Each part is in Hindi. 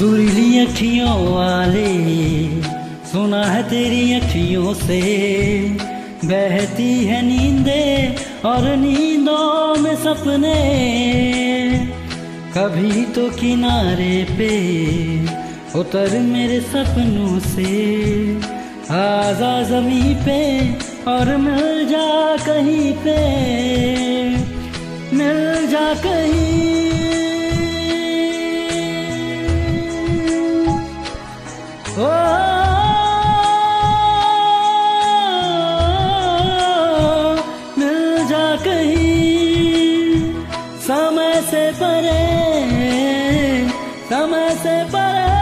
सुरीली अखियों वाले, सुना है तेरी अखियों से बहती है नींदें और नींदों में सपने। कभी तो किनारे पे उतर मेरे सपनों से, आजा ज़मीं पे और मिल जा कहीं पे, मिल जा कहीं। ओ मिल जा कहीं, समय से परे, समय से परे,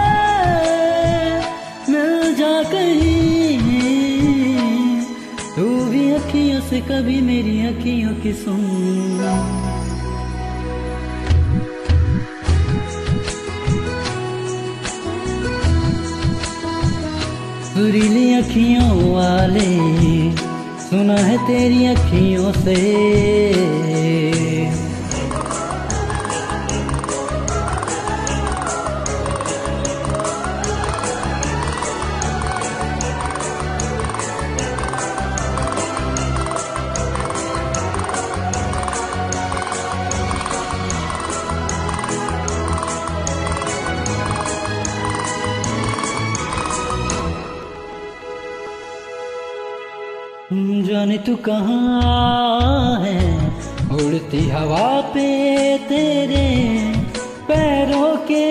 मिल जा कहीं। तू भी अखियों से कभी मेरी अखियों की सुन। सुरीली अखियों वाले, सुना है तेरी अखियों से। जाने तू कहाँ है, उड़ती हवा पे तेरे पैरों के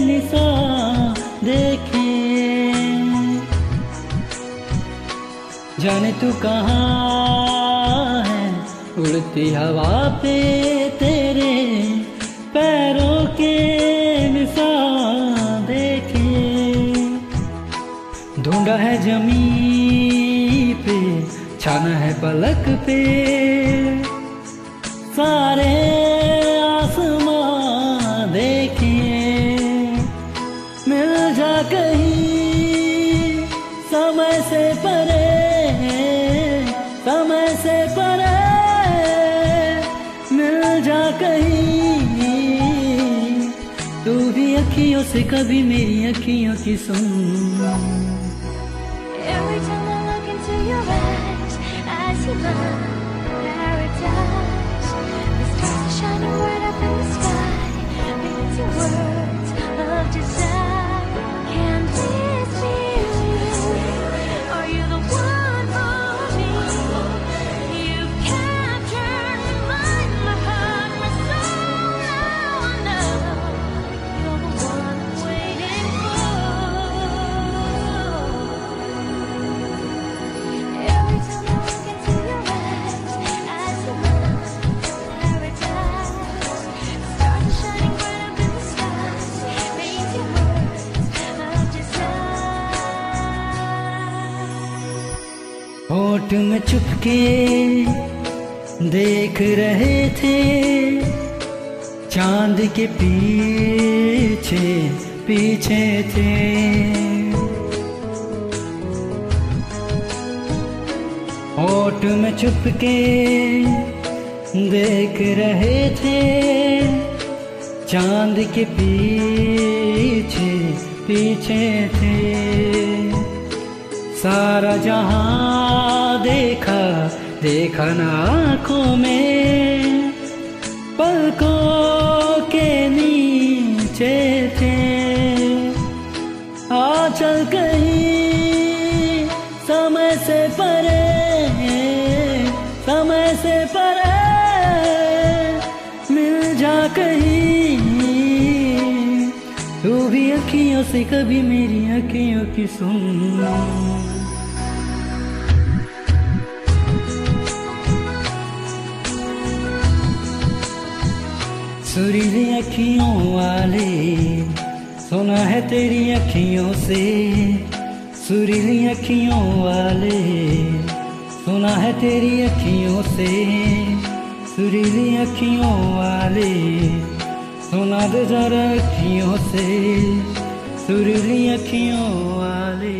निशान देखे। जाने तू कहाँ है, उड़ती हवा पे तेरे पैरों के निशान देखे। ढूंढा है जमीन पे, छाना है पलक पे, सारे आसमां देखे। मिल जा कहीं, समय से परे, समय से परे, मिल जा कहीं। तू भी अखियों से कभी मेरी अखियों की सुन। Every time I look into your eyes, I see my paradise. The stars are shining bright up in the sky, with your words of desire. Can this be you? Are you the one for me? You've captured my mind, my heart, my soul. Now I know you're the one I'm waiting for. Every time I look into your eyes, I see my paradise. Stars are shining bright up in the sky, paint your words of desire. होठ में चुपके देख रहे थे, चांद के पीछे पीछे थे। होठ में चुपके देख रहे थे, चांद के पीछे पीछे थे। सारा जहां देखा, देखा ना आँखों में, पलकों के नीचे थे। आ चल कहीं, समय से परे, समय से परे, मिल जा कहीं। तू भी अखियों से कभी मेरी अखियों की सुन। सुरीली अखियों वाले, सुना है तेरी अखियों से। सुरीली अखियों वाले, सुना है तेरी अखियों से। सुरीली अखियों वाले, सुना दे जरा अखियों से। सुरीली अखियों वाले।